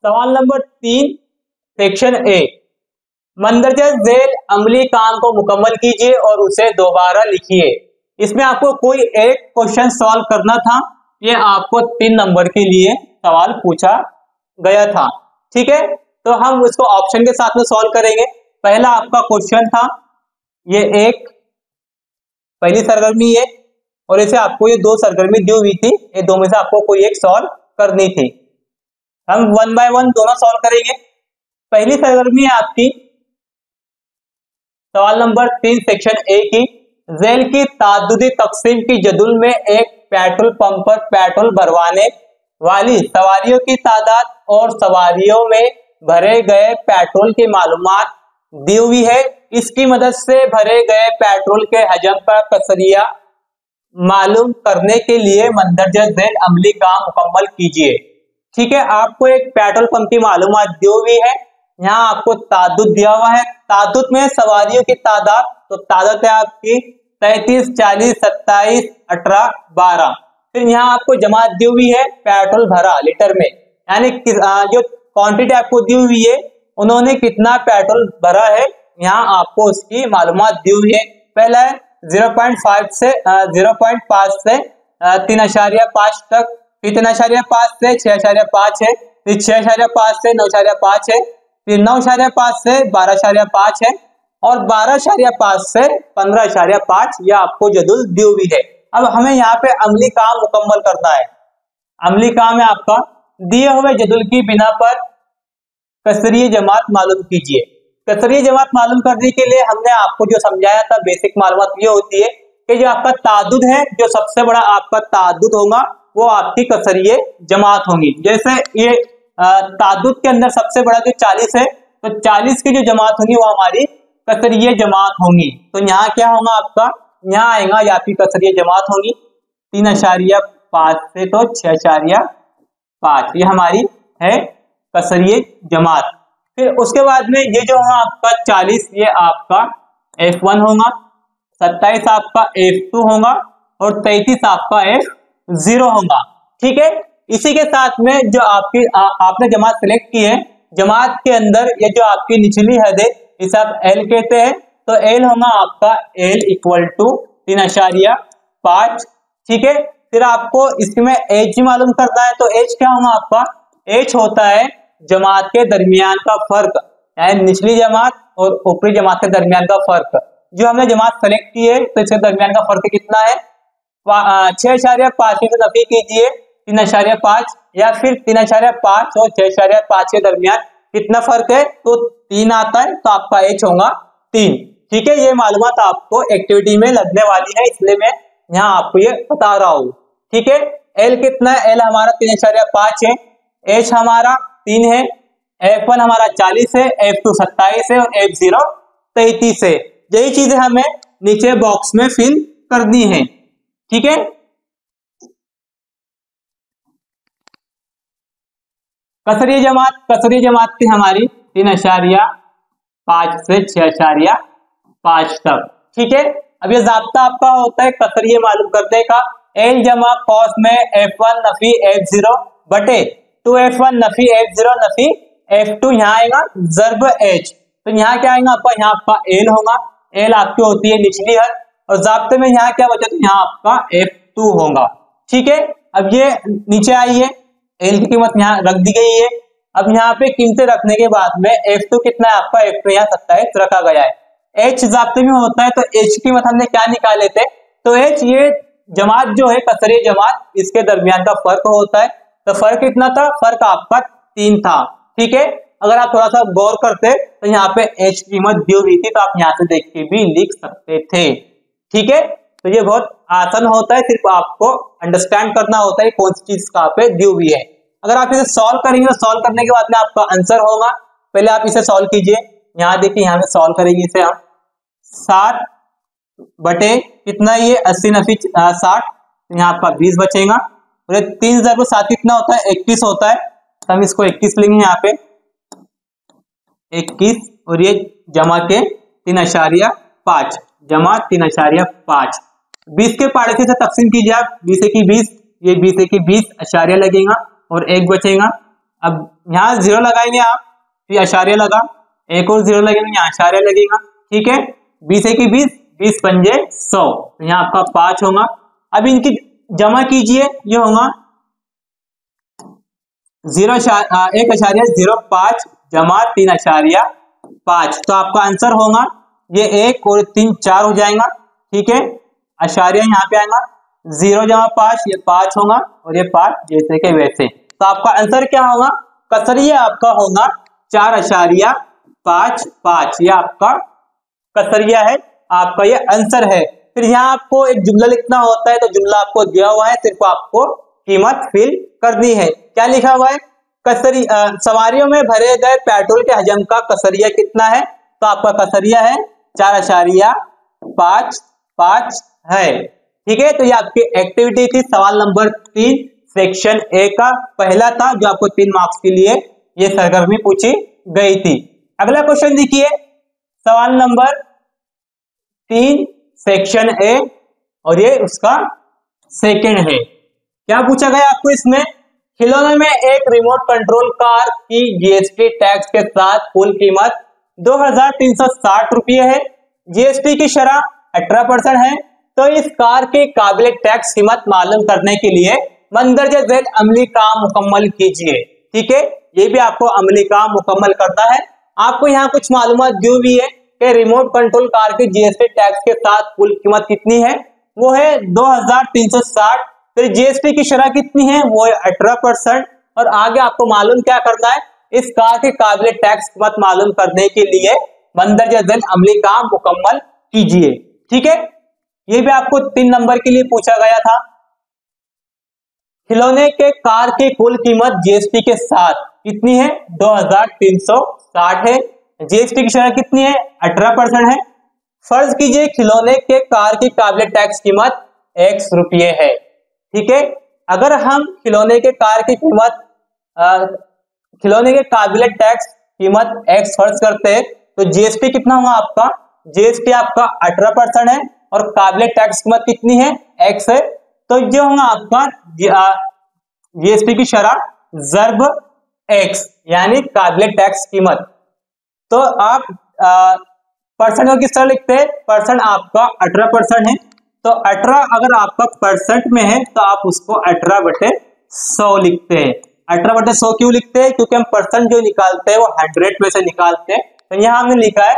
सवाल number 3 section A, मंदरजा झेल अमली काम को मुकम्मल कीजिए और उसे दोबारा लिखिए। इसमें आपको कोई एक क्वेश्चन सॉल्व करना था। ये आपको 3 नंबर के लिए सवाल पूछा गया था। ठीक है, तो हम इसको ऑप्शन के साथ में सॉल्व करेंगे। पहला आपका क्वेश्चन था, ये एक पहली सरगर्मी है और इसे आपको ये 2 सरगर्मी दी हुई थी, ये 2 में से आपको कोई एक सॉल्व करनी थी। हम 1 बाय 1 दोनों सॉल्व करेंगे। पहली सरगर्मी है आपकी सवाल नंबर 3 सेक्शन ए की, झेल की ताद्दुदी तकसीम की जदुल में एक पेट्रोल पंप पर पेट्रोल भरवाने वाली सवारियों की तादाद और सवारियों में भरे गए पेट्रोल की मालूमात दी हुई है। इसकी मदद से भरे गए पेट्रोल के हजम का कसरिया मालूम करने के लिए मंदरजा झेल अमली काम मुकम्मल कीजिए। ठीक है, आपको एक पेट्रोल पंप की मालूमात दी हुई है। यहाँ आपको तादाद दिया हुआ है। तादाद में सवारियों की तादाद, तो तादाद है आपकी 33, 40, 27, 18, 12। फिर यहाँ आपको जमात दी हुई है पेट्रोल भरा लीटर में, यानी जो क्वांटिटी आपको दी हुई है उन्होंने कितना पेट्रोल भरा है, यहाँ आपको उसकी मालूमात दी हुई है। पहला है 0.5 से 0.5 से 3.5 तक, फिर 3.5 से 6.5 है, फिर 6.5 से 9.5 है, फिर 9.5 से 12.5 है और 12.5 से 15.5 यह आपको जदुल दी हुई है। अब हमें यहाँ पे अमली काम मुकम्मल करना है। अमली काम है आपका, दिए हुए जदुल की बिना पर कसरिये जमात मालूम कीजिए। कसरिये जमात मालूम करने के लिए हमने आपको जो समझाया था, बेसिक मालूमात ये होती है कि जो आपका ताद्दुद है, जो सबसे बड़ा आपका ताद्दुद होगा वो आपकी कसरिये जमात होंगी। जैसे ये ताद्दुद के अंदर सबसे बड़ा जो 40 है, तो 40 की जो जमात होगी वो हमारी कसरिये जमात होंगी। तो यहाँ क्या होगा आपका, यहाँ आएगा या आपकी कसरिये जमात होगी 3.5 से तो 6.5, ये हमारी है कसरिये जमात। फिर उसके बाद में ये जो है आपका 40, ये आपका F1 होगा, 27 आपका F2 होगा और 33 आपका F0 होगा। ठीक है, इसी के साथ में जो आपकी आपने जमात सिलेक्ट की है, जमात के अंदर ये जो आपकी निचली हद है इसे आप L कहते हैं, तो L होगा आपका L इक्वल टू 3.5। ठीक है, फिर आपको इसमें H मालूम करना है, तो H क्या होगा आपका, H होता है जमात के दरमियान का फर्क, यानी निचली जमात और ऊपरी जमात के दरमियान का फर्क। जो हमने जमात सेलेक्ट की है तो इसके दरमियान का फर्क कितना है, 6.5 से नफी कीजिए 3.5, या फिर 3.5 और 6.5 के दरमियान कितना फर्क है, तो 3 आता है, तो आपका H होगा 3। ठीक है, ये मालूमात आपको एक्टिविटी में लगने वाली है, इसलिए मैं यहाँ आपको ये बता रहा हूँ। ठीक है, L कितना है, L हमारा 3.5 है, H हमारा 3 है, F1 हमारा 40 है, F2 27 है और F0 33 है। यही चीजें हमें नीचे बॉक्स में फिल करनी है। ठीक है, कसरिये जमात थी हमारी 3.5 से 6.5 तक। ठीक है, अब ये ज़ाब्ता आपका होता है कसरिये मालूम करने का, L जमा कॉस में F1 नफी F0 बटे 2F1 Nafi F0 Nafi F2, यहाँ आएगा ज़र्ब H। तो यहाँ क्या आएगा आपका, यहाँ आपका L होगा, L आपकी होती है निचली हद, और ज़ाब्ते में यहाँ क्या बचा, तो यहाँ आपका F2 होगा। ठीक है, अब ये नीचे आई है, L की कीमत यहाँ रख दी गई है। अब यहाँ पे कीमतें रखने के बाद में F2 कितना है आपका, F2 यहाँ 27 रखा गया है। H ज़ाब्ते में होता है, तो H की कीमत हमने क्या निकाले थे, तो H ये जमात जो है कसरिये जमात, इसके दरमियान का फर्क होता है। तो फर्क कितना था, फर्क आपका 3 था। ठीक है, अगर आप थोड़ा सा गौर करते तो यहाँ पे H की कीमत दी हुई थी, तो आप यहाँ से देख के भी लिख सकते थे। ठीक है, तो ये बहुत आसान होता है, सिर्फ आपको अंडरस्टैंड करना होता है कौन सी चीज कहाँ पे दी हुई है। अगर आप इसे सॉल्व करेंगे तो सॉल्व करने के बाद में आपका आंसर होगा। पहले आप इसे सॉल्व कीजिए, यहाँ देखिए, यहाँ पे सॉल्व करेंगे इसे हम 7 बटे कितना, ये 80 नफी 60, यहाँ आपका 20 बचेगा, और 3 ज़रब 7 कितना होता है, 21 होता है, तो हम इसको 21 लेंगे यहाँ पे 21, और ये जमा के 3.5 जमा 3.5, 20 के पाड़े से तकसीम कीजिए आप, 20 की 20, ये 20 की 20 अशारिया लगेगा और 1 बचेगा। अब यहाँ 0 लगाएंगे आप, फिर आशार्य लगा, एक और 0 लगेंगे, यहाँ आशार्य लगेगा। ठीक है, 20 एक 20, 20 पंजे 100, यहाँ आपका 5 होगा। अब इनकी जमा कीजिए, ये होगा 1.05 जमा 3.5, तो आपका आंसर होगा ये 1 और 3 4 हो जाएगा। ठीक है, आशार्य यहाँ पे आएगा, 0 जमा 5 ये 5 होगा, और ये 5 जैसे के वैसे। तो आपका आंसर क्या होगा, कसरिया आपका होगा 4.55, ये आपका कसरिया है, आपका ये आंसर है। फिर यहाँ आपको एक जुमला लिखना होता है, तो जुमला आपको दिया हुआ है, सिर्फ आपको कीमत फिल करनी है। क्या लिखा हुआ है, सवारियों में भरे गए पेट्रोल के हजम का कसरिया कितना है, तो आपका कसरिया है 4.55 है। ठीक है, तो ये आपकी एक्टिविटी थी, सवाल नंबर 3 सेक्शन ए का पहला था, जो आपको 3 मार्क्स के लिए ये सरगर्मी पूछी गई थी। अगला क्वेश्चन देखिए, सवाल नंबर 3 सेक्शन ए, और ये उसका सेकंड है। क्या पूछा गया आपको इसमें, खिलौने में एक रिमोट कंट्रोल कार की जीएसटी टैक्स के साथ कुल कीमत 2360 रुपये है, जीएसटी की शरह 18% है, तो इस कार के काबिल टैक्स कीमत मालूम करने के लिए मंदरजा झेल अमली काम मुकम्मल कीजिए। ठीक है, ये भी आपको अमली काम मुकम्मल करता है। आपको यहाँ कुछ मालूमात दी हुई है कि रिमोट कंट्रोल कार के जीएसटी टैक्स के साथ कुल कीमत कितनी है, वो है 2360, फिर जीएसटी की शरह कितनी है, वो है 18%, और आगे आपको मालूम क्या करना है, इस कार के काबिल टैक्स कीमत मालूम करने के लिए मंदरजा झेल अमली काम मुकम्मल कीजिए। ठीक है, ये भी आपको 3 नंबर के लिए पूछा गया था। खिलौने के कार की कुल कीमत जीएसटी के साथ कितनी है, 2360 है, जीएसटी की शरह कितनी है, 18% है। फर्ज कीजिए खिलौने के कार की काबिल टैक्स कीमत X रुपये है। ठीक है, अगर हम खिलौने के कार की कीमत खिलौने के काबिल टैक्स कीमत X फर्ज करते हैं, तो जीएसटी कितना होगा आपका, जीएसटी आपका 18% है, और काबिल टैक्स कीमत कितनी है, X है, तो जो होगा आपका जीएसटी की शरह ज़र्ब X, यानी काबिल टैक्स कीमत। तो आप परसेंट को किस तरह लिखते हैं, परसेंट आपका 18% है, तो 18 अगर आपका परसेंट में है तो आप उसको 18/100 लिखते हैं। 18/100 क्यों लिखते हैं, क्योंकि हम परसेंट जो निकालते हैं वो 100 में से निकालते हैं। तो यहाँ हमने लिखा है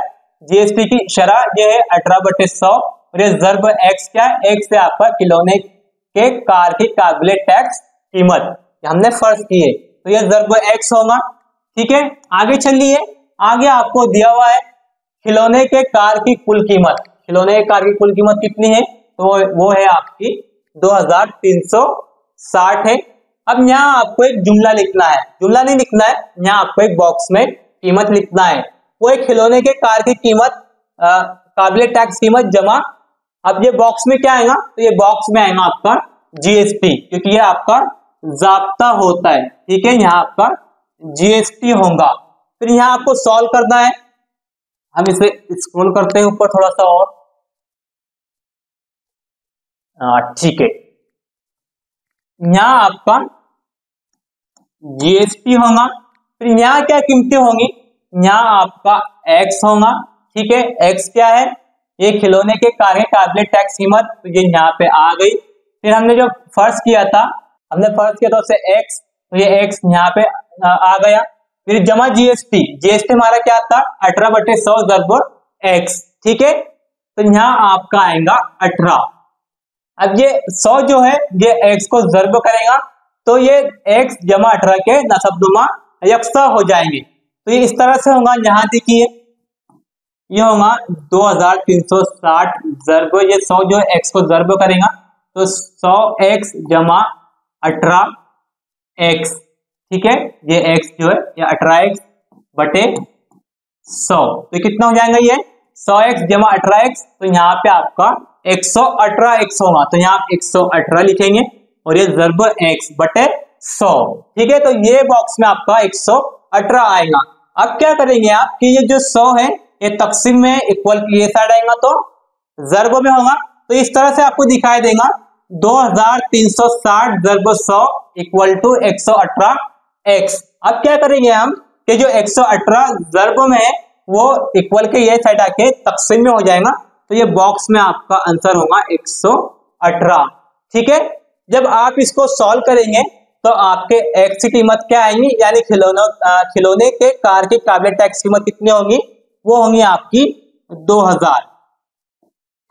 जीएसटी की शरह ये है 18/100, और ये ज़र्ब X क्या है, X से आपका खिलौने के कार की काबिल टैक्स कीमत हमने फर्ज की है, तो ये ज़र्ब X होगा। ठीक है, आगे चलिए, आगे आपको दिया हुआ है खिलौने के कार की कुल कीमत, खिलौने के कार की कुल कीमत कितनी है, तो वो है आपकी 2360 है। अब यहाँ आपको एक जुमला लिखना है, जुमला नहीं लिखना है, यहाँ आपको एक बॉक्स में कीमत लिखना है, वो एक खिलौने के कार की कीमत काबिल टैक्स कीमत जमा, अब ये बॉक्स में क्या आएगा, तो ये बॉक्स में आएगा आपका जीएसटी, क्योंकि ये आपका जाब्ता होता है। ठीक है, यहाँ आपका जीएसटी होगा। फिर यहाँ आपको सॉल्व करना है, हम इसे स्क्रॉल करते हैं ऊपर थोड़ा सा और, ठीक है, यहाँ आपका जीएसटी होगा। फिर यहाँ क्या कीमतें होंगी, यहाँ आपका X होगा। ठीक है, X क्या है, ये खिलौने के कार के काबिल टैक्स कीमत, तो ये यहाँ पे आ गई। फिर हमने जो फर्ज किया था, हमने फर्ज किया था उससे X, तो ये X यहाँ पे आ गया। फिर जमा जीएसटी, जीएसटी हमारा क्या था, 18/100 ज़र्ब X। ठीक है, तो यहाँ आपका आएगा 18। अब ये 100 जो है ये X को ज़र्ब करेगा, तो ये X जमा 18 के नसबनुमा यकसा हो जाएंगे, तो ये इस तरह से होगा। यहाँ देखिए ये होगा 2360 ज़र्ब, ये 100 जो है X को ज़र्ब करेगा, तो 100X जमा 18X। ठीक है, ये X जो है ये 18X बटे 100, तो कितना हो जाएगा, ये 100X जमा 18X, तो यहाँ पे आपका 118X होगा, तो यहाँ आप 118 लिखेंगे, और ये ज़र्ब X बटे 100। ठीक है, तो ये बॉक्स में आपका 118 आएगा। अब क्या करेंगे आप कि ये जो 100 है ये तकसीम में इक्वल ये साइड आएगा, तो ज़र्ब में होगा, तो इस तरह से आपको दिखाई देगा 2360 ज़र्ब 100 इक्वल टू 118X। अब क्या करेंगे हम कि जो 118 ज़र्ब में है वो इक्वल के ये साइड आके तकसीम में हो जाएगा, तो ये बॉक्स में आपका आंसर होगा 118। ठीक है, जब आप इसको सॉल्व करेंगे तो आपके एक्स की कीमत क्या आएंगी, यानी खिलौने के कार की काबिल टैक्स कीमत कितनी होगी, वो होंगी आपकी 2000।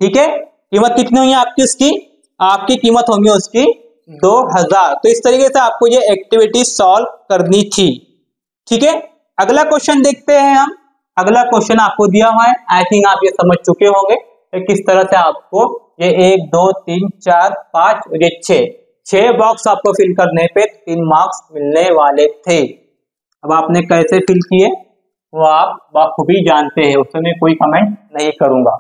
ठीक है, कीमत कितनी होगी आपकी उसकी, आपकी कीमत होगी उसकी 2000। तो इस तरीके से आपको ये एक्टिविटी सॉल्व करनी थी। ठीक है, अगला क्वेश्चन देखते हैं हम। अगला क्वेश्चन आपको दिया हुआ है, आई थिंक आप ये समझ चुके होंगे कि किस तरह से आपको ये 1 2 3 4 5 और ये 6 बॉक्स आपको फिल करने पे 3 मार्क्स मिलने वाले थे। अब आपने कैसे फिल किए वो आप बखूबी जानते हैं, उसमें कोई कमेंट नहीं करूंगा।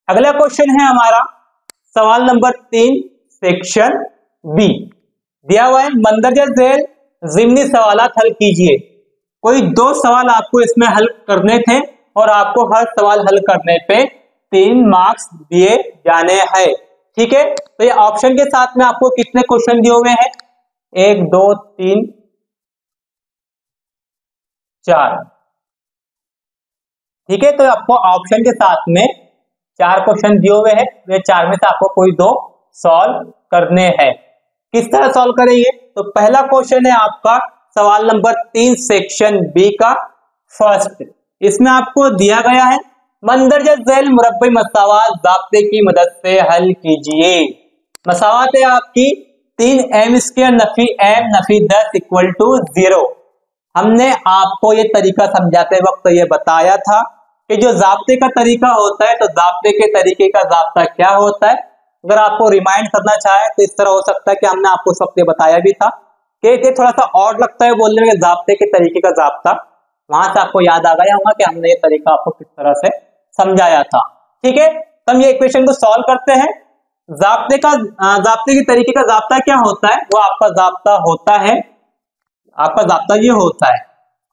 अगला क्वेश्चन है हमारा सवाल नंबर 3 सेक्शन बी। दिया हुआ है मंदरजा झेल ज़िमनी सवालात हल कीजिए। कोई 2 सवाल आपको इसमें हल करने थे और आपको हर सवाल हल करने पे 3 मार्क्स दिए जाने हैं। ठीक है, तो ये ऑप्शन के साथ में आपको कितने क्वेश्चन दिए हुए हैं, 1 2 3 4। ठीक है, तो आपको ऑप्शन के साथ में 4 क्वेश्चन दिए हुए हैं, ये 4 में से आपको कोई 2 सॉल्व करने हैं। किस तरह सॉल्व करेंगे, तो पहला क्वेश्चन है आपका सवाल नंबर 3 सेक्शन बी का फर्स्ट। इसमें आपको दिया गया है मंदरजा झेल मुरब्बी मसावात ज़ाब्ते की मदद से हल कीजिए। मसावात है आपकी 3m² नफी m नफी 10 इक्वल टू 0। हमने आपको ये तरीका समझाते वक्त ये बताया था कि जो ज़ाब्ते का तरीका होता है, तो ज़ाब्ते के तरीके का ज़ाब्ता क्या होता है। अगर आपको रिमाइंड करना चाहे तो इस तरह हो सकता है कि हमने आपको उस वक्त बताया भी था कि ये थोड़ा सा ऑड लगता है बोलने में, ज़ाब्ते के तरीके का ज़ाब्ता, वहां से आपको याद आ गया होगा कि हमने ये तरीका आपको किस तरह से समझाया था। ठीक है, तो हम ये इक्वेशन को सॉल्व करते हैं। ज़ाब्ते के तरीके का ज़ाब्ता क्या होता है, वो आपका ज़ाब्ता होता है, आपका ज़ाब्ता ये होता है,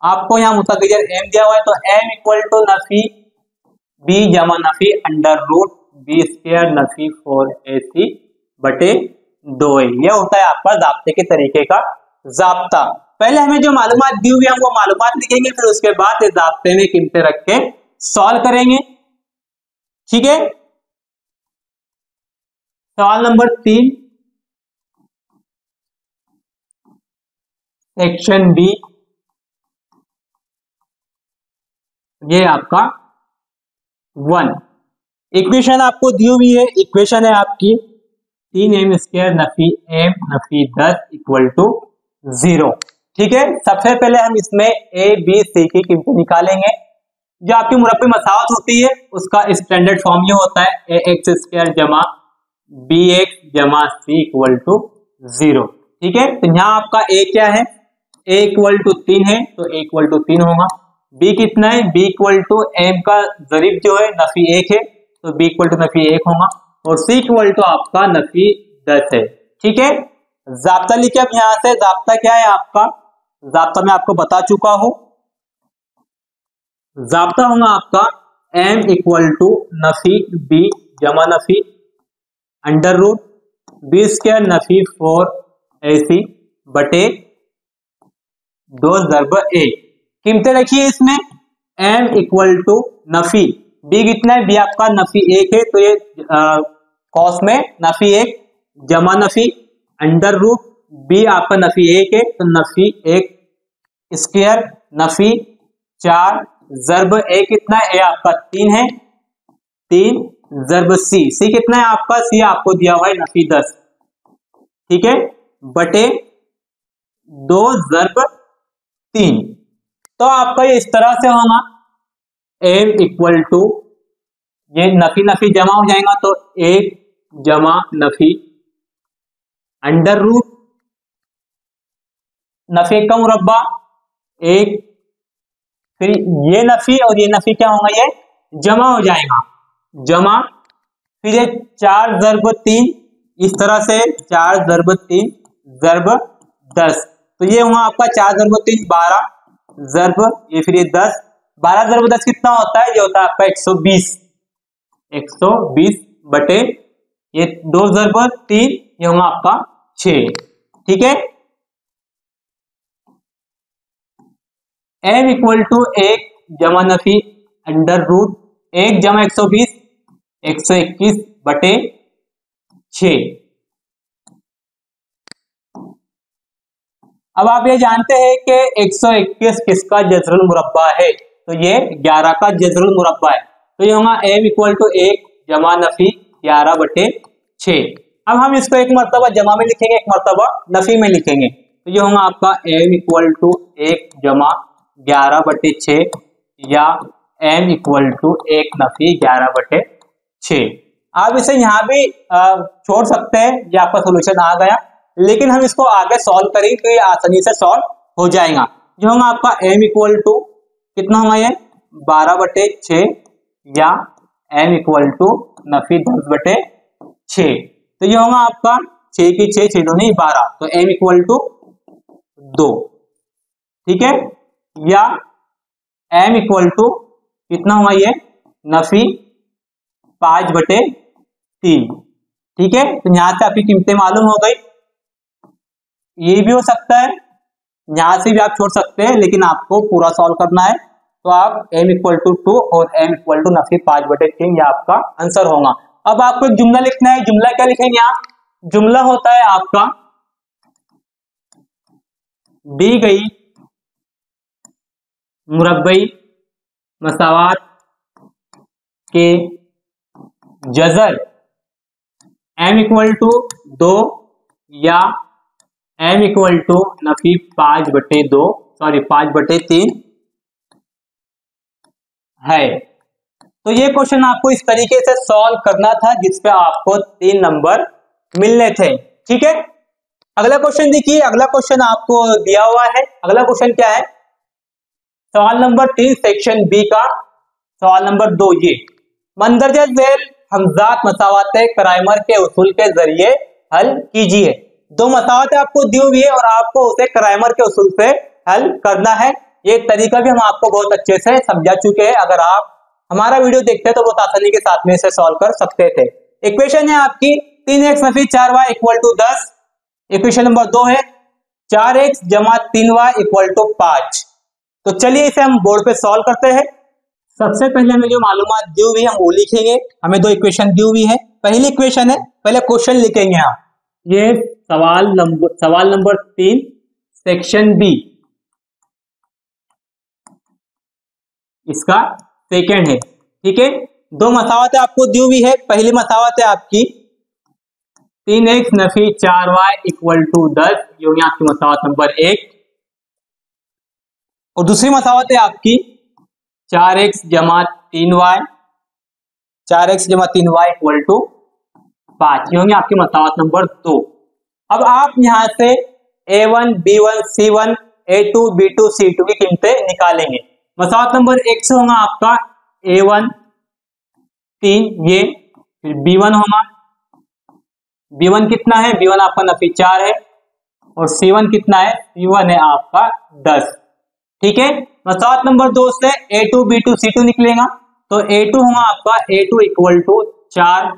आपको यहाँ मुतग़य्यर m दिया हुआ है, तो m इक्वल टू नफी b जमा Nafi under root b² Nafi 4ac बटे 2a। यह होता है आपका ज़ाब्ते के तरीके का ज़ाब्ता। पहले हमें जो मालूमात दी हुई है हम वो मालूमात लिखेंगे, फिर उसके बाद इस ज़ाब्ते में कीमतें रख के सॉल्व करेंगे। ठीक है, सवाल नंबर 3 सेक्शन बी, ये आपका 1 इक्वेशन आपको दी हुई है। इक्वेशन है आपकी 3m² नफी m नफी 10 इक्वल टू 0। ठीक है, सबसे पहले हम इसमें a b c की कीमतें निकालेंगे। जो आपकी मुरब्बी मसावत होती है उसका स्टैंडर्ड फॉर्म ये होता है ax² जमा bx जमा c इक्वल टू 0। ठीक है, तो यहाँ आपका a क्या है, a इक्वल टू 3 है, तो a इक्वल टू 3 होगा। b कितना है, b इक्वल टू m का ज़रीब जो है नफी 1 है, तो b इक्वल टू नफी 1 होगा, और c इक्वल टू आपका नफी 10 है। ठीक है, ज़ाब्ता लिखे। अब यहाँ से ज़ाब्ता क्या है आपका, ज़ाब्ता मैं आपको बता चुका हूं, ज़ाब्ता होगा आपका m इक्वल टू नफी b जमा Nafi under root b² Nafi 4ac बटे 2 ज़र्ब a। कीमतें रखिए इसमें, m इक्वल टू नफी b कितना है, b आपका नफी 1 है, तो ये कॉस में नफी 1 जमा नफी अंडर रूट b आपका नफी 1 है, तो नफी 1² नफी 4 ज़र्ब a कितना है, a आपका 3 है, 3 ज़र्ब c कितना है आपका, c आपको दिया हुआ है नफी 10। ठीक है, बटे 2 ज़र्ब 3। तो आपका ये इस तरह से होगा m इक्वल टू, ये नफी नफी जमा हो जाएगा, तो 1 जमा नफी अंडर रूट नफी का मुरब्बा 1, फिर ये नफी और ये नफी क्या होगा, ये जमा हो जाएगा, जमा, फिर ये 4 ज़र्ब 3, इस तरह से 4 ज़र्ब 3 ज़र्ब 10, तो ये हुआ आपका 4 ज़र्ब 3 12 ज़र्ब, ये फिर ये 10, 12 ज़र्ब 10 कितना होता है, ये होता है आपका 120 बटे ये 2 ज़र्ब 3, ये होगा आपका 6। ठीक है, m इक्वल टू 1 जमा नफी अंडर रूट 1 जमा 120 121 बटे 6। अब आप ये जानते हैं कि 121 किसका जज़रुल मुरब्बा है, तो ये 11 का जज़रुल मुरब्बा है। तो ये होगा m इक्वल टू 1 जमा नफी 11 बटे 6। अब हम इसको एक मरतबा जमा में लिखेंगे, एक मरतबा नफी में लिखेंगे। तो ये होगा आपका m इक्वल टू 1 जमा 11 बटे 6 या m इक्वल टू 1 नफी 11 बटे 6। आप इसे यहाँ भी छोड़ सकते हैं, ये आपका सोल्यूशन आ गया। लेकिन हम इसको आगे सॉल्व करेंगे तो ये आसानी से सॉल्व हो जाएगा। ये होगा आपका m इक्वल टू कितना होगा, ये 12 बटे 6 या m इक्वल टू नफी 10 बटे 6। तो ये होगा आपका 6 की 6 दूनी 12, तो m इक्वल टू 2, ठीक है। या m इक्वल टू कितना हुआ, ये नफी 5 बटे 3, ठीक है। तो यहां से आपकी कीमतें मालूम हो गई। ये भी हो सकता है, यहां से भी आप छोड़ सकते हैं, लेकिन आपको पूरा सॉल्व करना है। तो आप m इक्वल टू 2 और m इक्वल टू नफी 5 बटे 3 ये आपका आंसर होगा। अब आपको एक जुमला लिखना है। जुमला क्या लिखेंगे आप? जुमला होता है आपका दी गई मुरब्बई मसावात के जज़र m इक्वल टू 2 या m इक्वल टू नफी 5 बटे 2 5 बटे 3 है। तो ये क्वेश्चन आपको इस तरीके से सॉल्व करना था जिसपे आपको 3 नंबर मिलने थे, ठीक है। अगला क्वेश्चन देखिए। अगला क्वेश्चन आपको दिया हुआ है। अगला क्वेश्चन क्या है? सवाल नंबर 3 सेक्शन बी का सवाल नंबर 2। ये मंदरजा झेल हमजात मसावाते कराइमर के उसूल के जरिए हल कीजिए। 2 मसावातें आपको दी हुई है और आपको उसे कराइमर के उसूल से हल करना है। ये तरीका भी हम आपको बहुत अच्छे से समझा चुके हैं। अगर आप हमारा वीडियो देखते हैं तो बहुत आसानी के साथ में इसे सॉल्व कर सकते थे। इक्वेशन है आपकी 3x नफी 4y equal to 10। Equation number 2 है 4x जमा 3y इक्वल टू 5। तो चलिए इसे हम बोर्ड पे सॉल्व करते हैं। सबसे पहले हमें जो मालूमात दी हुई है हम वो लिखेंगे। हमें 2 इक्वेशन दी हुई है। पहली इक्वेशन है, पहले क्वेश्चन लिखेंगे आप। ये सवाल नंबर 3 सेक्शन बी, इसका सेकंड है, ठीक है। 2 मसावतें आपको दी हुई है। पहली मसावत है आपकी 3x नफी 4y इक्वल टू 10, ये होगी आपकी मसावत नंबर 1। और दूसरी मसावत है आपकी 4x जमा 3y इक्वल टू 5, ये होंगी आपकी मसावत नंबर 2। अब आप यहां से a1 b1 c1 a2 b2 c2 की कीमतें निकालेंगे। मसावत नंबर 1 से होगा आपका a1 3, ये फिर b1 होगा। b1 कितना है? b1 आपका नफी 4 है। और c1 कितना है? c1 है आपका 10, ठीक है। मसावत नंबर 2 से a2 b2 c2 निकलेगा। तो a2 होगा आपका a2 इक्वल टू 4,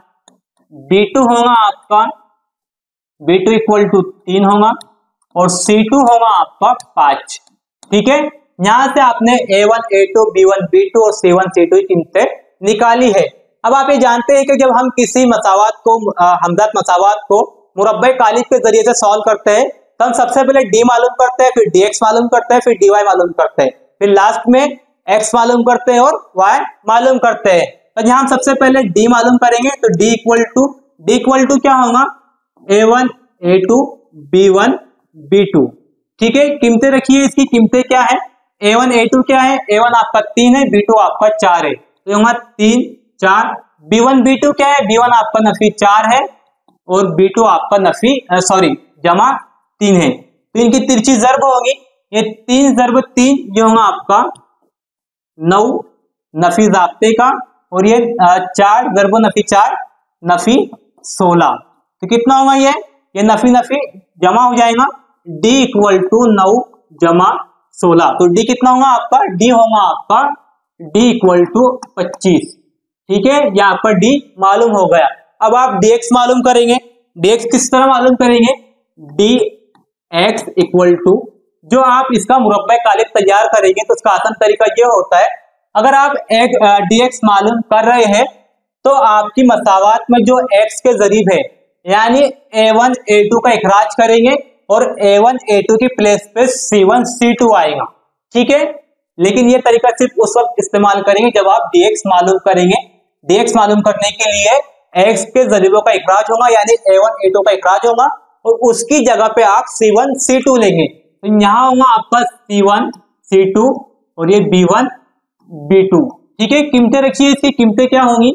b2 होगा आपका b2 इक्वल टू 3 होगा और c2 होगा आपका 5, ठीक है। यहां से आपने a1 a2 b1 b2 और c1 c2 की कीमतें निकाली है। अब आप ये जानते हैं कि जब हम किसी मसावात को हमजात मसावात को मुरब्बे कालिब के जरिए से सॉल्व करते हैं तो हम सबसे पहले d मालूम करते हैं, फिर dx मालूम करते हैं, फिर dy मालूम करते हैं, फिर लास्ट में x मालूम करते हैं और y मालूम करते हैं। तो यहाँ हम सबसे पहले d मालूम करेंगे। तो d इक्वल टू क्या होगा? a1 a2 b1 b2, ठीक है। कीमतें रखिए। इसकी कीमतें क्या है? a1 a2 क्या है? a1 आपका 3 है, b2 आपका 4 है, तो होगा 3 4। b1 b2 क्या है? b1 आपका नफी 4 है और b2 आपका नफी जमा 3 है। तो इनकी तिरछी ज़र्ब होगी। ये 3 ज़र्ब 3 ये होगा आपका 9 नफी ज़ाब्ते का, और ये 4 ज़र्ब नफी 4 नफी 16। तो कितना होगा? ये नफी नफी जमा हो जाएगा। d इक्वल टू 9 जमा 16। तो d कितना होगा आपका? d होगा आपका d इक्वल टू 25, ठीक है। यह आपका d मालूम हो गया। अब आप dx मालूम करेंगे। dx किस तरह मालूम करेंगे? dx इक्वल टू जो आप इसका मुरब्बा कालिब तैयार करेंगे तो उसका आसान तरीका ये होता है, अगर आप एक dx मालूम कर रहे हैं तो आपकी मसावात में जो x के जरीब है यानी a1 a2 का इखराज करेंगे और a1 a2 की प्लेस पे c1 c2 आएगा, ठीक है। लेकिन ये तरीका सिर्फ उस वक्त इस्तेमाल करेंगे जब आप dx मालूम करेंगे। dx मालूम करने के लिए x के जरीबों का इखराज होगा यानी a1 a2 का इखराज होगा और उसकी जगह पे आप c1 c2 लेंगे। तो यहाँ होगा आपका c1 c2 और ये b1 b2, ठीक है। कीमतें रखिए, इसकी कीमतें क्या होंगी,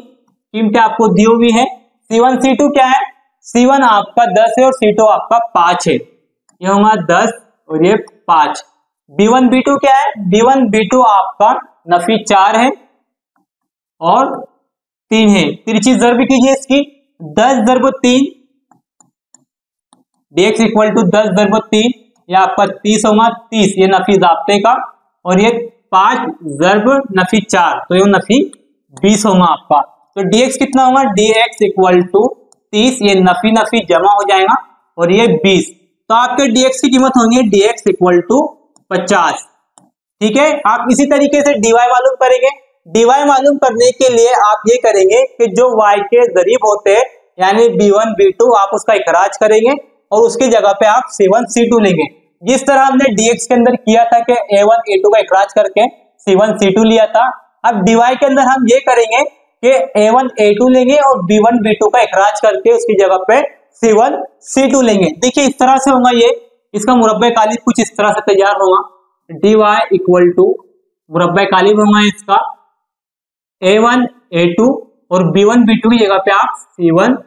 कीमतें आपको दी हुई है। c1 c2 क्या है, c1 आपका 10 है और c2 आपका 5 है, ये होगा 10 और ये 5। b1 b2 क्या है, b1 b2 आपका नफी 4 है और 3 है। तिरछी जर्ब कीजिए इसकी, 10 ज़रब 3 dx इक्वल टू 10 ज़रब 3, ये आपका 30 होगा, 30 ये नफी ज़ाब्ते का और ये 5 ज़रब नफी 4 तो ये नफी 20 होगा आपका। तो dx कितना होगा, dx इक्वल टू 30, ये नफी नफी जमा हो जाएगा और ये 20, तो आपके dx की कीमत होगी dx इक्वल टू 50, ठीक है। आप इसी तरीके से dy मालूम करेंगे। dy मालूम करने के लिए आप ये करेंगे कि जो y के जरीब होते हैं यानी b1 b2 आप उसका इखराज करेंगे और उसकी जगह पे आप c1 c2 लेंगे, जिस तरह हमने dx के अंदर किया था कि a1 a2 का इखराज करके c1 c2 लिया था। अब dy के अंदर हम ये करेंगे कि a1 a2 लेंगे और b1 b2 का इखराज करके उसकी जगह पे c1 c2 लेंगे। देखिए इस तरह से होगा, ये इसका मुरब्बा कालिब कुछ इस तरह से तैयार होगा, dy इक्वल टू मुरब्बा कालिब होगा इसका a1 a2 और b1 b2 की जगह पे आप c1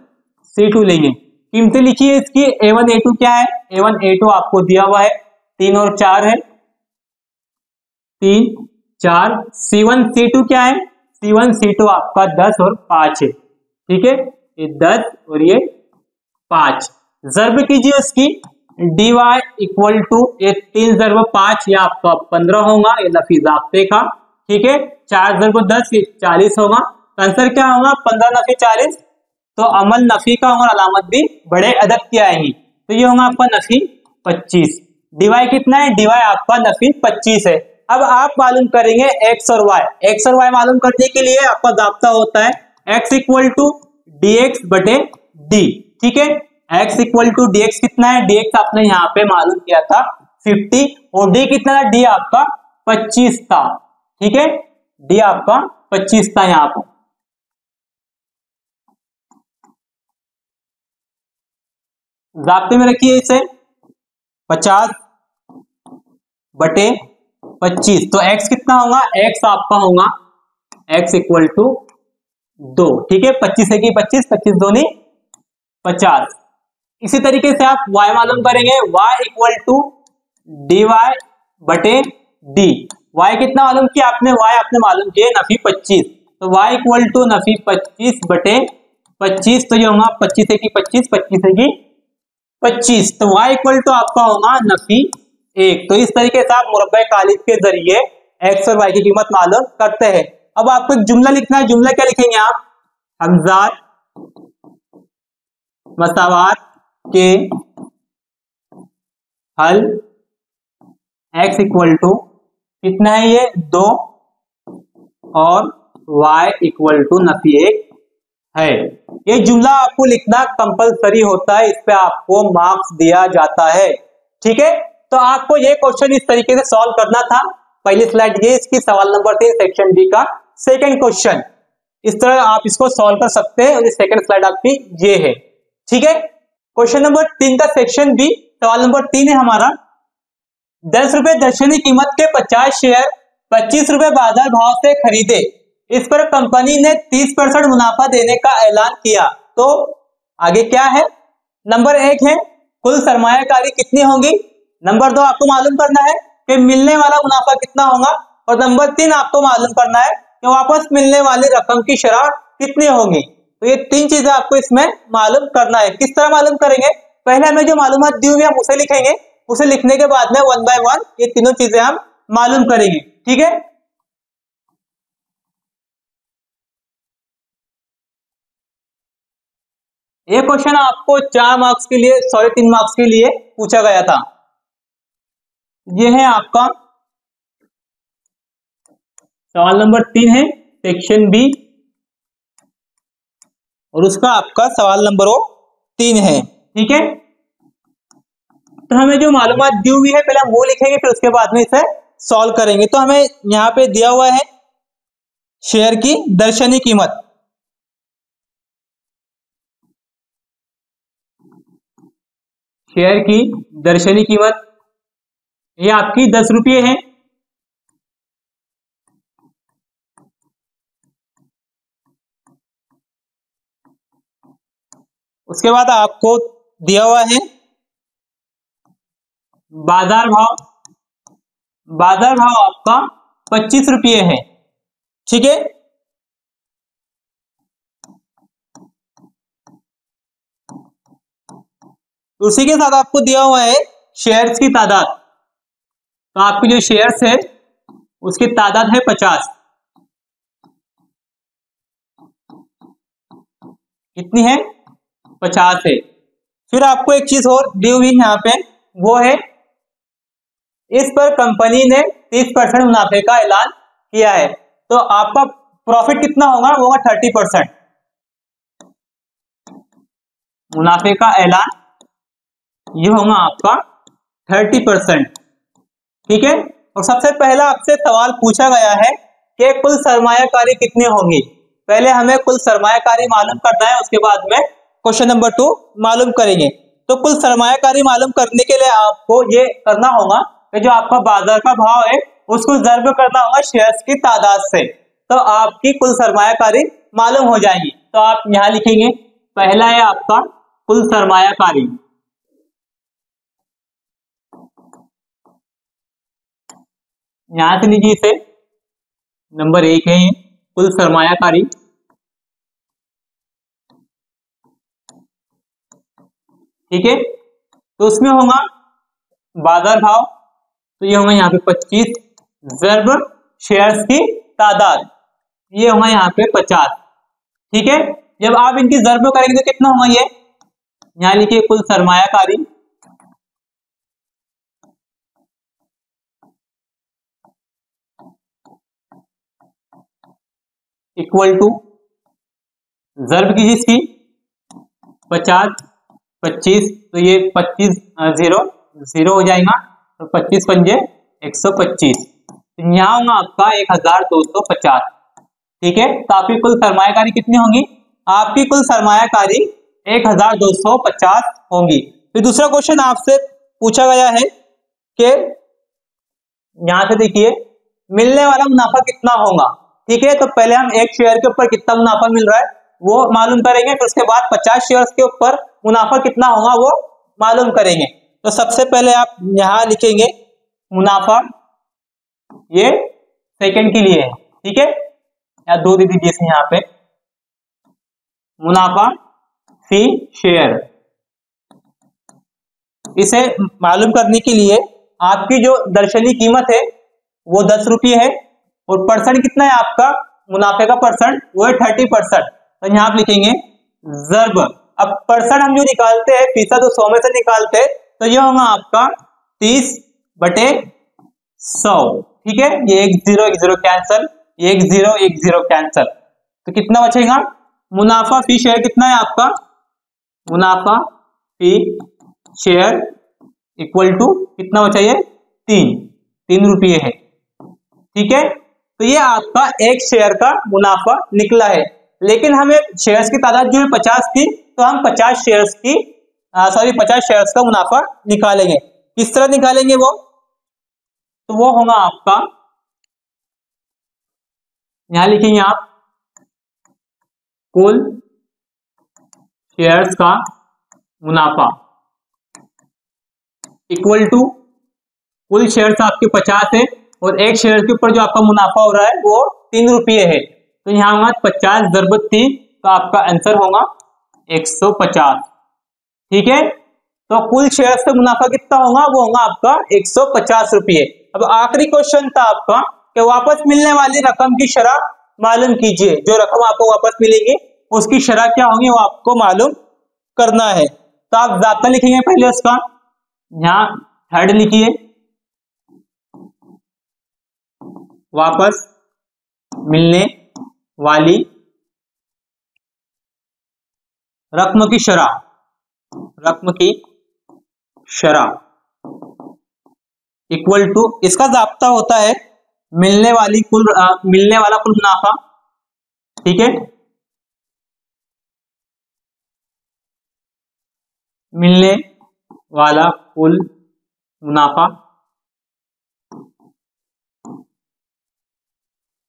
c2 लेंगे। कीमतें लिखिए इसकी, a1 a2 क्या है, a1 a2 आपको दिया हुआ है 3 और 4 है, 3 4। c1 c2 क्या है, c1 c2 आपका 10 और 5 है, ठीक है, ये 10 और ये 5। ज़रब कीजिए इसकी, dy इक्वल टू ये 3 ज़रब 5 ये आपका 15 होगा, ये नफी ज़ाब्ते का, ठीक है। 4 ज़रब 10 ये 40 होगा, आंसर क्या होगा 15 नफी 40, तो अमल नफी का और अलामत भी बड़े अदद की आएंगी, तो ये होगा आपका नफी 25। dy कितना है, dy आपका नफी 25 है। अब आप मालूम करेंगे x और y। x और y मालूम करने के लिए आपका दाब्ता होता है x इक्वल टू dx बटे d, ठीक है। x इक्वल टू dx कितना है, dx आपने यहाँ पे मालूम किया था 50 और d कितना है, d आपका 25 था, ठीक है, d आपका 25 था यहाँ पर। ज़ाब्ते में रखिए इसे 50 बटे 25, तो x कितना होगा, x आपका होगा x इक्वल टू 2, ठीक है। 25 है कि 25, 25 दूनी 50। इसी तरीके से आप y मालूम करेंगे, y इक्वल टू dy बटे d। y कितना मालूम किया आपने, y आपने मालूम किया नफी 25, तो y इक्वल टू नफी 25 बटे 25, तो ये होगा 25 है कि 25, 25 है कि 25, तो y इक्वल टू आपका होगा नफी 1। तो इस तरीके से आप मुरब्बा कालिब के जरिए x और y की कीमत मालूम करते हैं। अब आपको एक जुमला लिखना है, जुमला क्या लिखेंगे आप, हमजात मसावात के हल x इक्वल टू कितना है, ये 2 और y इक्वल टू नफी 1 है। ये जुमला आपको लिखना कंपलसरी होता है, इस पे आपको मार्क्स दिया जाता है, ठीक है। तो आपको ये क्वेश्चन इस तरीके से सॉल्व करना था। पहली स्लाइड ये इसकी, सवाल नंबर 3 सेक्शन बी का सेकंड क्वेश्चन, इस तरह आप इसको सॉल्व कर सकते हैं और ये सेकंड स्लाइड आपकी ये है, ठीक है। क्वेश्चन नंबर 3 का सेक्शन बी सवाल नंबर 3 है हमारा, 10 रुपए दर्शनी कीमत के 50 शेयर 25 रुपए बाजार भाव से खरीदे, इस पर कंपनी ने 30% मुनाफा देने का ऐलान किया, तो आगे क्या है। नंबर 1 है कुल सरमायाकारी कितनी होगी, नंबर 2 आपको मालूम करना है कि मिलने वाला मुनाफा कितना होगा, और नंबर 3 आपको मालूम करना है कि वापस मिलने वाली रकम की शरह कितनी होगी। तो ये 3 चीजें आपको इसमें मालूम करना है। किस तरह मालूम करेंगे, पहले हमें जो मालूमात दी हुई है हम उसे लिखेंगे, उसे लिखने के बाद में 1 बाय 1 ये तीनों चीजें हम मालूम करेंगे, ठीक है। ये क्वेश्चन आपको 4 मार्क्स के लिए, सॉरी 3 मार्क्स के लिए पूछा गया था। ये है आपका सवाल नंबर 3 है सेक्शन बी, और उसका आपका सवाल नंबर 3 है। ठीक है, तो हमें जो मालूमात दी हुई है पहले हम वो लिखेंगे, फिर उसके बाद में इसे सॉल्व करेंगे। तो हमें यहाँ पे दिया हुआ है शेयर की दर्शनी कीमत। शेयर की दर्शनी कीमत ये आपकी 10 रुपये है। उसके बाद आपको दिया हुआ है बाजार भाव। बाजार भाव आपका 25 रुपये है। ठीक है, उसी के साथ आपको दिया हुआ है शेयर्स की तादाद। तो आपकी जो शेयर्स है उसकी तादाद है 50। कितनी है? 50 है। फिर आपको एक चीज और दी हुई यहाँ पे, वो है इस पर कंपनी ने 30% मुनाफे का ऐलान किया है। तो आपका प्रॉफिट कितना होगा? वो होगा 30%। मुनाफे का ऐलान ये होगा आपका 30%। ठीक है, और सबसे पहला आपसे सवाल पूछा गया है कि कुल सरमायाकारी कितनी होंगी। पहले हमें कुल सरमायाकारी मालूम करना है, उसके बाद में क्वेश्चन नंबर 2 मालूम करेंगे। तो कुल सरमायाकारी मालूम करने के लिए आपको ये करना होगा कि जो आपका बाजार का भाव है उसको ज़र्ब करना होगा शेयर्स की तादाद से, तो आपकी कुल सरमायाकारी मालूम हो जाएगी। तो आप यहाँ लिखेंगे, पहला है आपका कुल सरमायाकारी। यहां से लीजिए इसे, नंबर 1 है ये कुल सरमायाकारी। ठीक है, तो उसमें होगा बाजार भाव, तो ये होगा यहाँ पे 25 ज़र्ब शेयर्स की तादाद, ये होगा यहाँ पे 50। ठीक है, जब आप इनकी ज़र्ब करेंगे तो कितना होगा? ये यहाँ लिखिए कुल सरमायाकारी इक्वल टू ज़र्ब कीजिए इसकी 50 25, तो ये 25 0 0 हो जाएगा, तो 25 पंजे 125, तो यहाँ होगा आपका 1250। ठीक है, तो आपकी कुल सरमायाकारी कितनी होगी? आपकी कुल सरमायाकारी 1250 होंगी। फिर दूसरा क्वेश्चन आपसे पूछा गया है कि यहां से देखिए मिलने वाला मुनाफा कितना होगा। ठीक है, तो पहले हम एक शेयर के ऊपर कितना मुनाफा मिल रहा है वो मालूम करेंगे, फिर उसके बाद 50 शेयर्स के ऊपर मुनाफा कितना होगा वो मालूम करेंगे। तो सबसे पहले आप यहां लिखेंगे मुनाफा, ये सेकंड के लिए है। ठीक है, या 2 दे दीजिए इसे, यहाँ पे मुनाफा फी शेयर। इसे मालूम करने के लिए आपकी जो दर्शनी कीमत है वो 10 रुपये है, और परसेंट कितना है आपका मुनाफे का परसेंट? वो है 30%। तो यहाँ आप लिखेंगे ज़र्ब। अब परसेंट हम जो निकालते हैं फीसद, तो 100 में से निकालते हैं, तो ये होगा आपका 30/100। ठीक है, ये 1 0 कैंसल, 1 0 कैंसल, तो कितना बचेगा? मुनाफा फी शेयर कितना है आपका? मुनाफा फी शेयर इक्वल टू कितना बचा? ये 3 रुपये है। ठीक है, तो ये आपका एक शेयर का मुनाफा निकला है, लेकिन हमें शेयर्स की तादाद जो है 50 थी, तो हम 50 शेयर्स की 50 शेयर्स का मुनाफा निकालेंगे। किस तरह निकालेंगे वो? तो वो होगा आपका, यहां लिखेंगे आप कुल शेयर्स का मुनाफा इक्वल टू कुल शेयर्स आपके 50 है, और एक शेयर के ऊपर जो आपका मुनाफा हो रहा है वो 3 रुपये है, तो यहाँ होगा 50 ज़र्ब 3, तो आपका आंसर होगा 150। ठीक है, तो कुल शेयर से मुनाफा कितना होगा? वो होगा आपका 150 रुपये। अब आखिरी क्वेश्चन था आपका कि वापस मिलने वाली रकम की शरह मालूम कीजिए। जो रकम आपको वापस मिलेगी उसकी शरह क्या होगी वो आपको मालूम करना है। तो आप ज़ाब्ता लिखेंगे पहले उसका, यहाँ थर्ड लिखिए, वापस मिलने वाली रकम की शरह, रकम की शरह इक्वल टू, इसका ज़ाब्ता होता है मिलने वाला कुल मुनाफा। ठीक है, मिलने वाला कुल मुनाफा,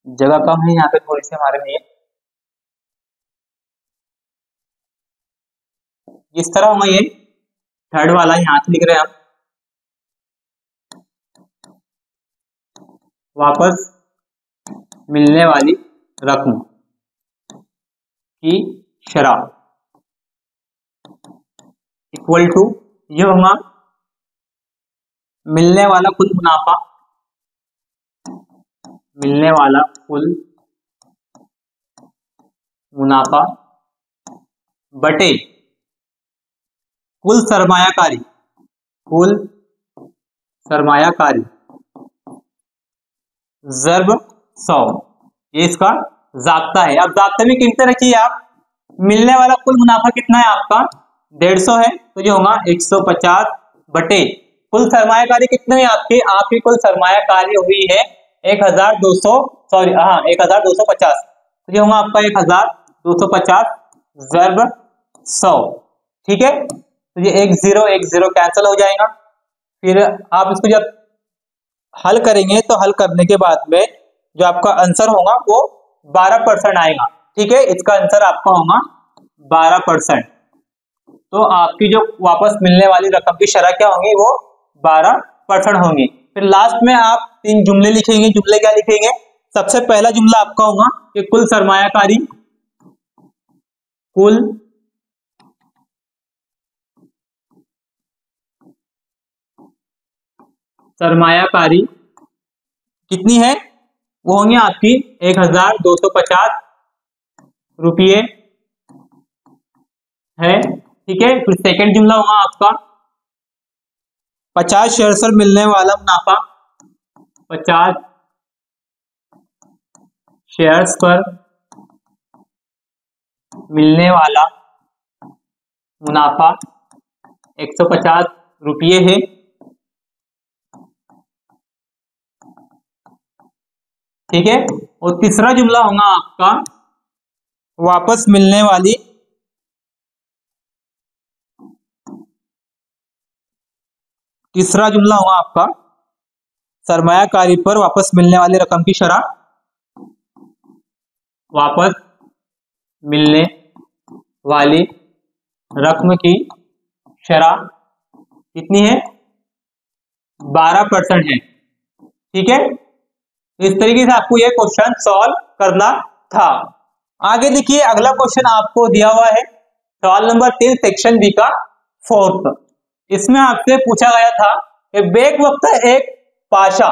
जगह कम है यहाँ पे थोड़ी सी हमारे लिए, इस तरह होगा ये थर्ड वाला यहाँ से लिख रहे हैं हम, वापस मिलने वाली रकम की शरह इक्वल टू, ये होगा मिलने वाला कुल मुनाफा, मिलने वाला कुल मुनाफा बटे कुल सरमायाकारी, कुल सरमायाकारी ज़र्ब 100, ये इसका ज़ाब्ता है। अब ज़ाब्ते में कीमतें रखिए आप, मिलने वाला कुल मुनाफा कितना है आपका 150 है, तो ये होगा 150 बटे कुल सरमायाकारी कितने में आपकी कुल सरमायाकारी हुई है 1200, सॉरी हाँ 1250, तो ये होगा आपका 1250 ज़र्ब 100। ठीक है, तो ये 1 0 कैंसिल हो जाएगा। फिर आप इसको जब हल करेंगे तो हल करने के बाद में जो आपका आंसर होगा वो 12% आएगा। ठीक है, इसका आंसर आपका होगा 12%। तो आपकी जो वापस मिलने वाली रकम की शरह क्या होंगी, वो 12% होंगी। फिर लास्ट में आप 3 जुमले लिखेंगे। जुमले क्या लिखेंगे, सबसे पहला जुमला आपका होगा कि कुल सरमायाकारी, कुल सरमायाकारी कितनी है, वो होंगी आपकी 1250 रुपये है। ठीक है, फिर सेकंड जुमला होगा आपका 50 शेयर पर मिलने वाला मुनाफा, 50 शेयर्स पर मिलने वाला मुनाफा 150 रुपये है। ठीक है, और तीसरा जुमला होगा आपका वापस मिलने वाली, तीसरा जुमला होगा आपका सरमायाकारी पर वापस मिलने वाली रकम की शरह, वापस मिलने वाली रकम की शरह कितनी है, 12% है। ठीक है, इस तरीके से आपको यह क्वेश्चन सॉल्व करना था। आगे देखिए, अगला क्वेश्चन आपको दिया हुआ है सवाल नंबर 3 सेक्शन बी का 4th। इसमें आपसे पूछा गया था कि बेक वक्त एक पाशा,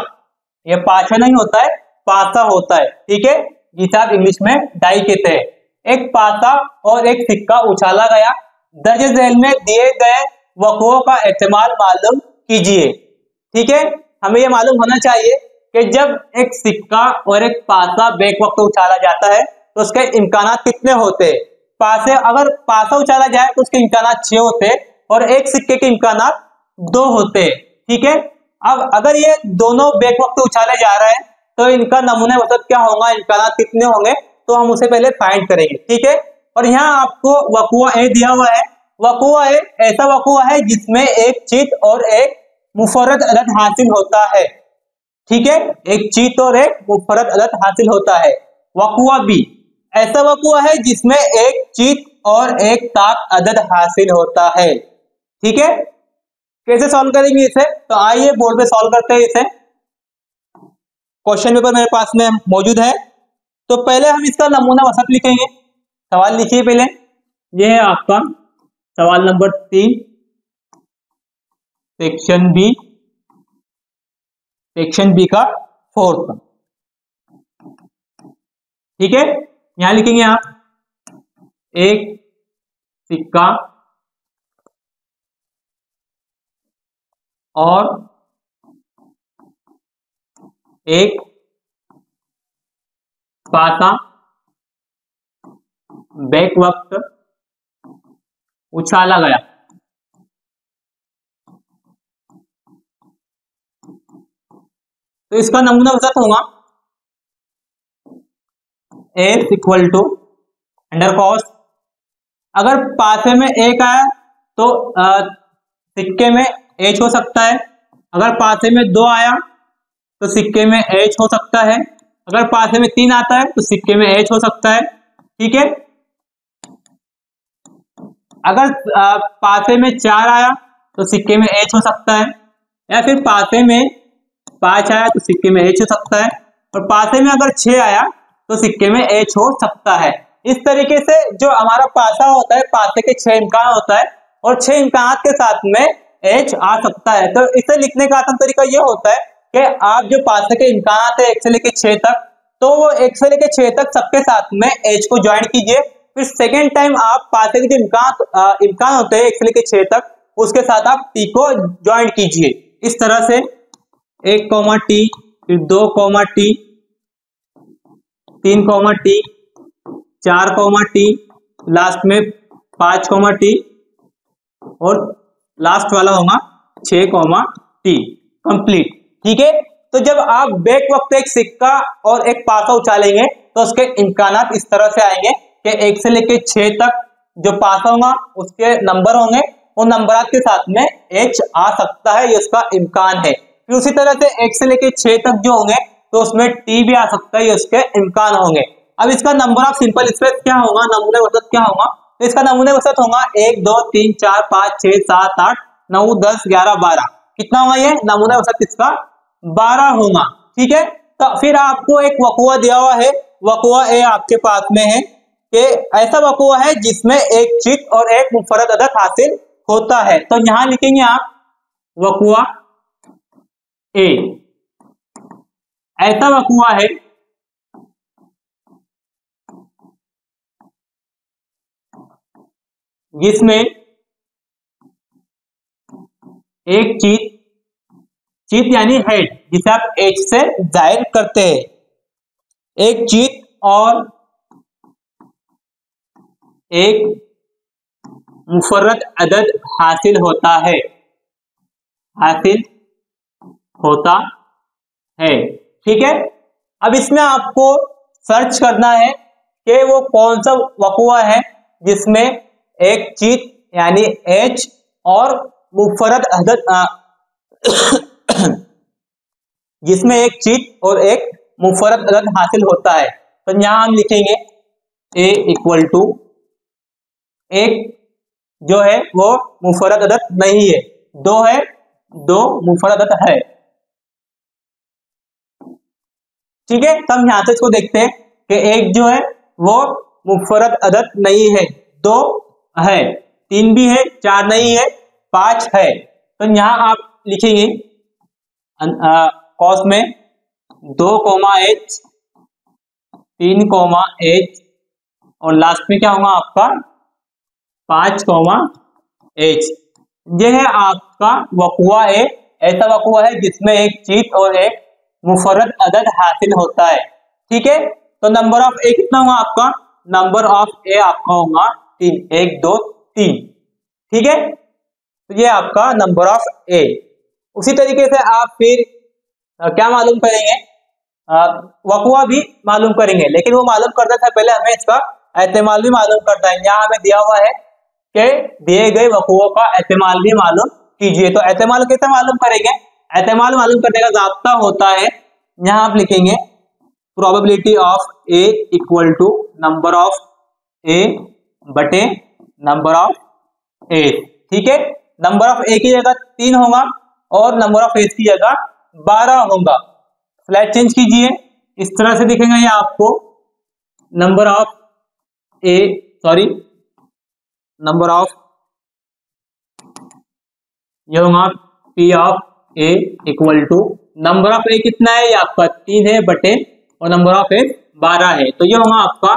यह पाशा नहीं होता है, पासा होता है। ठीक है, जिसे आप इंग्लिश में डाई कहते हैं। एक पासा और एक सिक्का उछाला गया, दर्ज झेल में दिए गए वक़ुओं का एहतमाल मालूम कीजिए। ठीक है, हमें यह मालूम होना चाहिए कि जब एक सिक्का और एक पासा बेक वक्त उछाला जाता है तो उसके इम्कानात कितने होते हैं। अगर पासा उछाला जाए तो उसके इम्कानात 6 होते हैं और एक सिक्के के इम्कानात 2 होते हैं। ठीक है, अब अगर ये दोनों बेक वक्त उछाले जा रहे हैं तो इनका नमूना वसत क्या होगा, इम्कानात कितने होंगे, तो हम उसे पहले फाइंड करेंगे। ठीक है, और यहाँ आपको वक़ुआ ए दिया हुआ है। वक़ुआ ए ऐसा वक़ुआ है जिसमें एक चित और एक मुफर्रद अदद हासिल होता है। ठीक है, एक चित और एक मुफर्रद अदद हासिल होता है। वक़ुआ बी ऐसा वक़ुआ है जिसमें एक चित और एक ताक अदद हासिल होता है। ठीक है, कैसे सॉल्व करेंगे इसे, तो आइए बोर्ड पे सॉल्व करते हैं इसे। क्वेश्चन पेपर मेरे पास में मौजूद है, तो पहले हम इसका नमूना वसत लिखेंगे। सवाल लिखिए पहले, यह है आपका सवाल नंबर 3 सेक्शन बी का 4th। ठीक है, यहां लिखेंगे आप एक सिक्का और एक पासा बैक वक्त उछाला गया। तो इसका नमूना वसत होगा H equal to under cos. अगर पासे में एक आया तो सिक्के में एच हो सकता है। अगर पासे में दो आया तो सिक्के में एच हो सकता है। अगर पासे में तीन आता है तो सिक्के में एच हो सकता है। ठीक है। अगर पासे में चार आया तो सिक्के में एच हो सकता है, या फिर पासे में पांच आया तो सिक्के में एच हो सकता है, और पासे में अगर छह आया तो सिक्के में एच हो सकता है। इस तरीके से जो हमारा पासा होता है, पासे के छह इम्कान होता है और छह इम्कान के साथ में एच आ सकता है। तो इसे लिखने का आसान तरीका यह होता है कि आप जो पासे के इम्कान है 1 से लेकर 6 तक, तो वो 1 से लेकर 6 तक सबके साथ में एच को ज्वाइन कीजिए। फिर सेकेंड टाइम आप पासे के जो इम्कान होते हैं 1 से लेकर 6 तक, उसके साथ आप टी को ज्वाइन कीजिए। इस तरह से 1 कॉमा टी, फिर 2 comma T, 3 comma T, 4 comma T, last में 5 कॉमा टी, और लास्ट वाला होगा 6 कॉमा टी कंप्लीट। ठीक है। तो जब आप बैक वक्त एक सिक्का और एक पासा उछालेंगे तो उसके इम्कानात इस तरह से आएंगे कि 1 से लेकर 6 तक जो पासा होगा उसके नंबर होंगे, उन नंबरात के साथ में एच आ सकता है, ये उसका इम्कान है। फिर उसी तरह से 1 से लेकर 6 तक जो होंगे तो उसमें टी भी आ सकता है, ये उसके इम्कान होंगे। अब इसका नंबर ऑफ सिंपल स्पेस क्या होगा, नमूने वसत क्या होगा? तो इसका नमूने वसत होगा 1 2 3 4 5 6 7 8 9 10 11 12। कितना होगा ये नमूने वसत? इसका 12 होगा। ठीक है। तो फिर आपको एक वकुआ दिया हुआ है, वकुआ ए आपके पास में है कि ऐसा वकुआ है जिसमें एक चित और एक मुफरद अदद हासिल होता है। तो यहां लिखेंगे आप वकुआ ए। ऐसा वकुआ है जिसमें एक चीत यानी हेड, जिसे आप एच से जाहिर करते हैं, एक चीत और एक मुफर्रद अदद हासिल होता है, ठीक है। अब इसमें आपको सर्च करना है कि वो कौन सा वकुआ है जिसमें एक चीत यानी एच और मुफर्रद अदद जिसमें एक चीत और एक मुफर्रद अदद हासिल होता है। तो यहां हम लिखेंगे ए इक्वल टू, एक जो है वो मुफर्रद अदद नहीं है, दो है, दो मुफर्रद अदद है। ठीक है। तो हम यहां से इसको देखते हैं कि एक जो है वो मुफर्रद अदद नहीं है, दो है, तीन भी है, चार नहीं है, पांच है। तो यहां आप लिखेंगे कॉस में 2 कोमा एच, 3 कोमा एच, और लास्ट में क्या होगा आपका 5 कोमा एच। यह है आपका वकुआ ए। ऐसा वकुआ है जिसमें एक चीत और एक मुफर्रद अदद हासिल होता है। ठीक है। तो नंबर ऑफ ए कितना होगा आपका? नंबर ऑफ ए आपका होगा 3, 1 2 3। ठीक है। तो ये आपका नंबर ऑफ ए। उसी तरीके से आप फिर क्या मालूम करेंगे, वकुआ भी मालूम करेंगे, लेकिन वो मालूम करने से पहले हमें इसका एहतिमाल भी मालूम करना है। यहाँ हमें दिया हुआ है कि दिए गए वकुओं का एहतिमाल भी मालूम कीजिए। तो एहतिमाल कैसे मालूम करेंगे? एहतिमाल मालूम करने का ज़ाब्ता होता है, यहाँ आप लिखेंगे probability of A equal to number of A बटे नंबर ऑफ ए। ठीक है। नंबर ऑफ ए की जगह 3 होगा और नंबर ऑफ एज की जगह 12 होगा। फ्लैट चेंज कीजिए, इस तरह से दिखेगा ये आपको number of A, sorry number of, ये होगा P of A equal to number of A कितना है, ये आपका 3 है बटे, और नंबर ऑफ ए 12 है। तो ये होगा आपका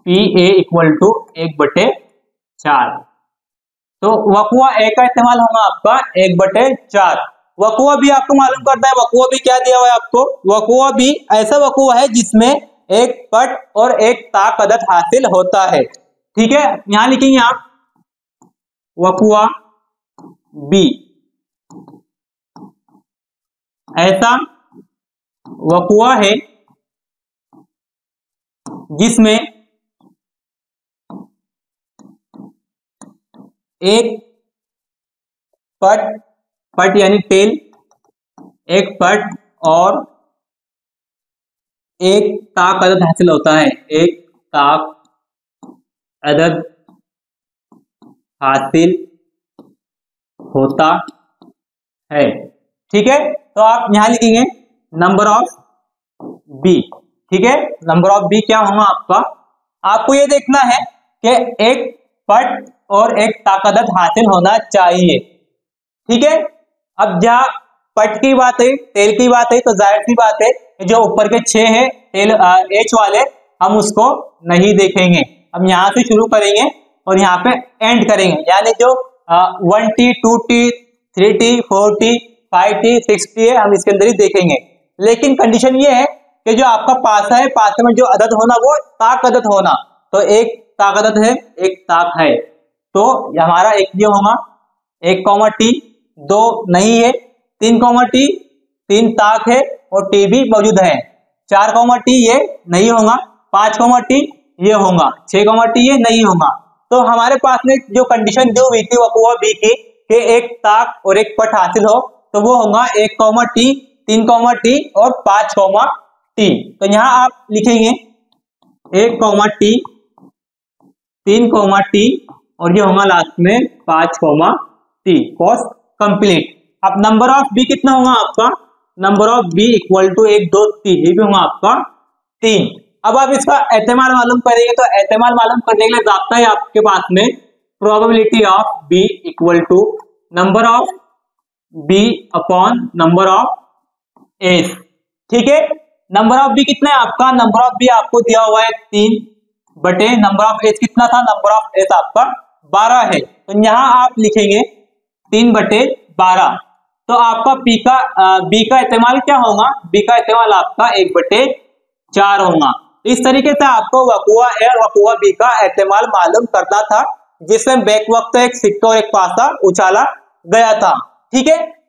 पी ए इक्वल टू 1 बटे 4। तो वकुआ ए का इस्तेमाल होगा आपका 1 बटे 4। वकुआ भी आपको मालूम करना है। वकुआ भी क्या दिया हुआ है आपको, वकुआ भी ऐसा वकुआ है जिसमें एक पट और एक ताक अदद हासिल होता है। ठीक है, यहां लिखेंगे आप वकुआ बी, ऐसा वकुआ है जिसमें एक पट यानी टेल, एक पट और एक ताक अदद हासिल होता है, एक ताक अदद हासिल होता है। ठीक है, तो आप यहां लिखेंगे नंबर ऑफ बी। ठीक है, नंबर ऑफ बी क्या होगा आपका, आपको ये देखना है कि एक पट और एक ताक अदद हासिल होना चाहिए। ठीक है, अब जहां पट की बात है, टेल की बात है, तो जाहिर सी बात है जो ऊपर के 6 है टेल एच वाले, हम उसको नहीं देखेंगे। हम यहां से शुरू करेंगे और यहाँ पे एंड करेंगे, यानी जो 1T 2T 3T 4T 5T 6T है, हम इसके अंदर ही देखेंगे। लेकिन कंडीशन ये है कि जो आपका पासा है, पासे में जो अदद होना वो ताक अदद होना, तो एक ताक अदद है, एक ताक है, तो हमारा एक ये होगा 1, T 2 नहीं है, 3, T 3 ताक है और T भी मौजूद है, 4, T ये नहीं होगा, 5, T ये होगा, 6, T ये नहीं होगा। तो हमारे पास में जो कंडीशन दी हुई थी वकुआ बी की कि एक ताक और एक पट हासिल हो, तो वो होगा 1, T 3, T और 5, T। तो यहां आप लिखेंगे 1, T 3, T और ये होगा लास्ट में 5, T कॉस्ट कंप्लीट। अब नंबर ऑफ बी कितना होगा आपका, number of B equal to 1 2 3, ये भी होगा आपका 3। अब आप इसका एहतेमाल मालूम करेंगे, तो एहतेमाल मालूम करने के लिए जाता है आपके पास में probability of B equal to number of B upon number of S. ठीक है, नंबर ऑफ बी कितना है आपका, नंबर ऑफ बी आपको दिया हुआ है 3 बटे नंबर ऑफ एस कितना था, नंबर ऑफ एस आपका 12 है, तो यहां आप लिखेंगे 3 बटे 12। तो आपका बी का इस्तेमाल क्या होगा, बी का इस्तेमाल आपका 1 बटे 4 होगा। इस तरीके से आपको वकुआ ए और वकुआ बी का इस्तेमाल मालूम करना था, जिसमें बैक वक्त एक सिक्का और एक पासा उछाला गया था। ठीक है,